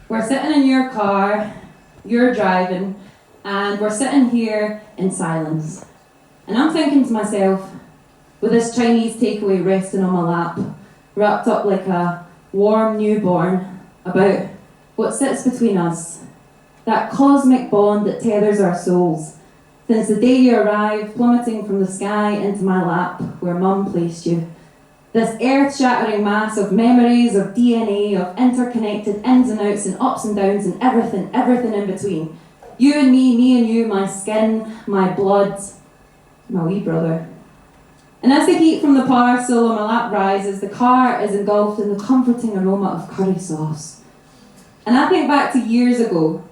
We're sitting in your car, you're driving, and we're sitting here in silence. And I'm thinking to myself, with this Chinese takeaway resting on my lap, wrapped up like a warm newborn, about what sits between us, that cosmic bond that tethers our souls, since the day you arrived, plummeting from the sky into my lap, where Mum placed you. This earth-shattering mass of memories, of DNA, of interconnected ins and outs and ups and downs and everything in between. You and me and you, my skin, my blood, my wee brother. And as the heat from the parcel on my lap rises, the car is engulfed in the comforting aroma of curry sauce. And I think back to years ago,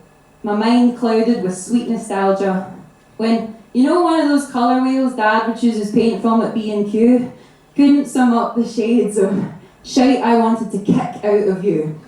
my mind clouded with sweet nostalgia, when, you know, one of those colour wheels Dad would choose his paint from at B&Q couldn't sum up the shades of shite I wanted to kick out of you.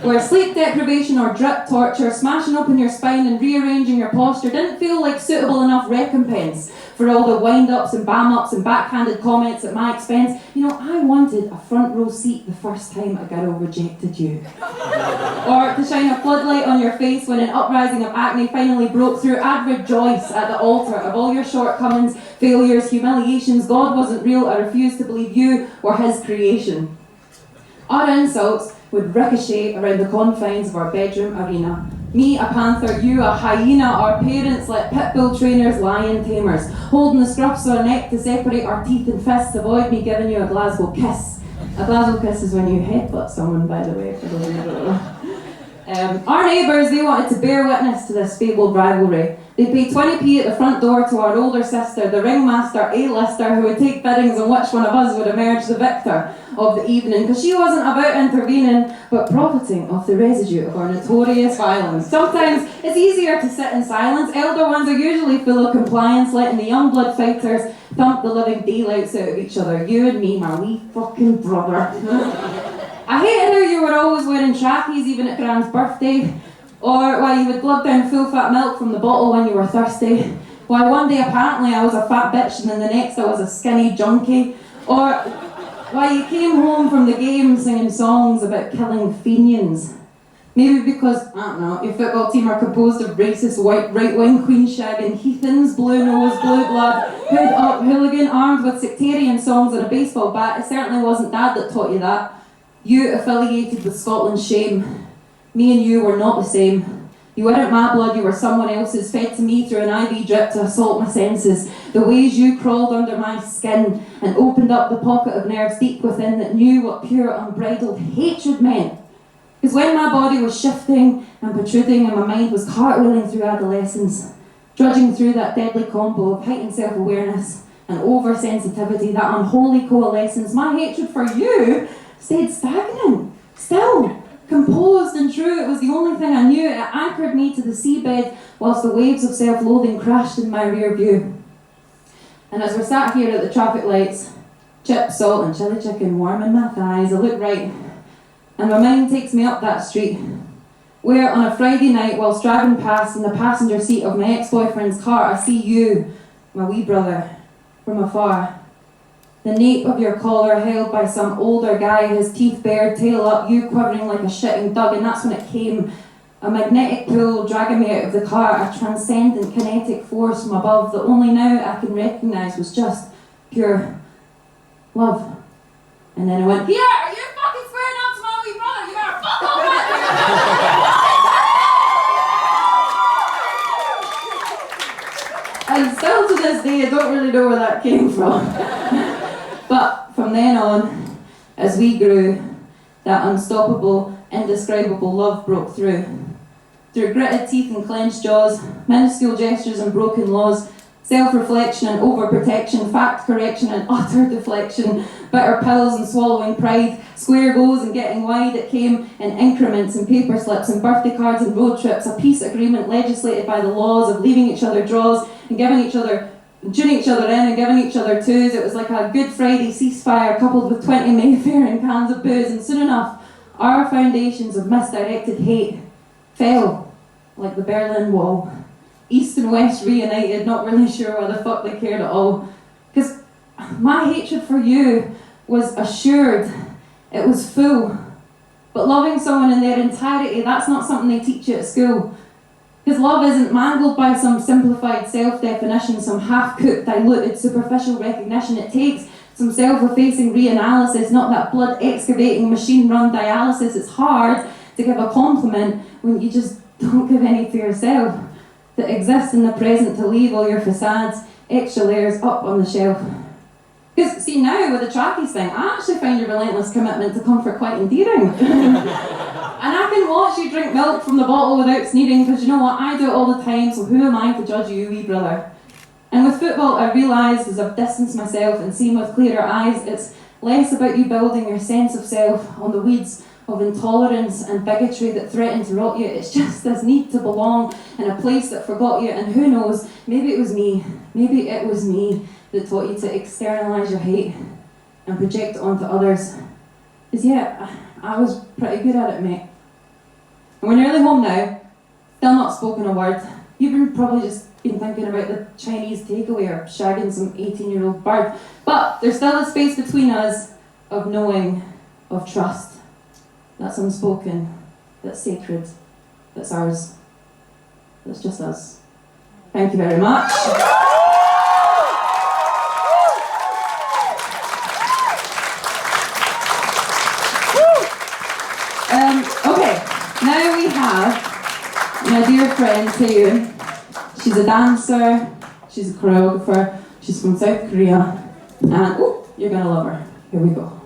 Where sleep deprivation or drip torture, smashing open your spine and rearranging your posture didn't feel like suitable enough recompense for all the wind-ups and bam-ups and backhanded comments at my expense. You know, I wanted a front row seat the first time a girl rejected you. Or to shine a floodlight on your face when an uprising of acne finally broke through. I'd rejoice at the altar of all your shortcomings, failures, humiliations. God wasn't real. I refused to believe you were his creation. Our insults would ricochet around the confines of our bedroom arena. Me, a panther, you, a hyena, our parents like pitbull trainers, lion tamers, holding the scruffs of our neck to separate our teeth and fists. Avoid me giving you a Glasgow kiss. A Glasgow kiss is when you headbutt someone, by the way, for those of you who don't know. Our neighbours, they wanted to bear witness to this fabled rivalry. They paid 20p at the front door to our older sister, the ringmaster A-lister, who would take biddings on which one of us would emerge the victor of the evening, because she wasn't about intervening, but profiting off the residue of our notorious violence. Sometimes it's easier to sit in silence. Elder ones are usually full of compliance, letting the young blood fighters thump the living daylights out of each other. You and me, my wee fucking brother. I hated how you were always wearing trackies even at Gran's birthday, or why you would glug down full fat milk from the bottle when you were thirsty, why one day apparently I was a fat bitch and then the next I was a skinny junkie, or why you came home from the game singing songs about killing Fenians. Maybe because, I don't know, your football team are composed of racist white right-wing queen shagging heathens, blue nose, blue blood, hood up hooligan armed with sectarian songs and a baseball bat. It certainly wasn't Dad that taught you that. You affiliated with Scotland's shame. Me and you were not the same. You weren't my blood, you were someone else's, fed to me through an IV drip to assault my senses. The ways you crawled under my skin and opened up the pocket of nerves deep within that knew what pure, unbridled hatred meant. Because when my body was shifting and protruding and my mind was cartwheeling through adolescence, drudging through that deadly combo of heightened self-awareness and oversensitivity, that unholy coalescence, my hatred for you stayed stagnant, still, composed and true. It was the only thing I knew. It anchored me to the seabed whilst the waves of self-loathing crashed in my rear view. And as we're sat here at the traffic lights, chips, salt and chili chicken warm in my thighs, I look right, and my mind takes me up that street, where on a Friday night, whilst driving past in the passenger seat of my ex-boyfriend's car, I see you, my wee brother, from afar. The nape of your collar held by some older guy, his teeth bared, tail up, you quivering like a shitting dog, and that's when it came. A magnetic pull dragging me out of the car, a transcendent kinetic force from above that only now I can recognise was just pure love. And then I went, Pierre, are you fucking swearing up to my wee brother? You better fuck off! And still to this day, I don't really know where that came from. But from then on, as we grew, that unstoppable, indescribable love broke through. Through gritted teeth and clenched jaws, minuscule gestures and broken laws, self-reflection and overprotection, fact correction and utter deflection, bitter pills and swallowing pride, square goals and getting wide, it came in increments and paper slips and birthday cards and road trips, a peace agreement legislated by the laws of leaving each other draws and tuning each other in and giving each other twos. It was like a Good Friday ceasefire coupled with 20 Mayfair and cans of booze, and soon enough, our foundations of misdirected hate fell like the Berlin Wall. East and West reunited, not really sure why the fuck they cared at all. Because my hatred for you was assured, it was full, But loving someone in their entirety, that's not something they teach you at school. Because love isn't mangled by some simplified self-definition, some half-cooked, diluted, superficial recognition. It takes some self-effacing reanalysis, not that blood-excavating, machine-run dialysis. It's hard to give a compliment when you just don't give any to yourself. That exists in the present to leave all your facades, extra layers up on the shelf. Because, see, now with the trackies thing, I actually find your relentless commitment to comfort quite endearing. And I can watch you drink milk from the bottle without sneezing, because you know what, I do it all the time, so who am I to judge you, wee brother? And with football, I realised as I've distanced myself and seen with clearer eyes, it's less about you building your sense of self on the weeds of intolerance and bigotry that threaten to rot you. It's just this need to belong in a place that forgot you, and who knows, maybe it was me that taught you to externalise your hate and project it onto others. Because yeah, I was pretty good at it, mate. And we're nearly home now, still not spoken a word. You've probably just been thinking about the Chinese takeaway or shagging some 18-year-old bird. But there's still a space between us of knowing, of trust. That's unspoken, that's sacred, that's ours, that's just us. Thank you very much. Okay, now we have my dear friend Taeyun. She's a dancer, she's a choreographer, she's from South Korea, and oh, you're gonna love her. Here we go.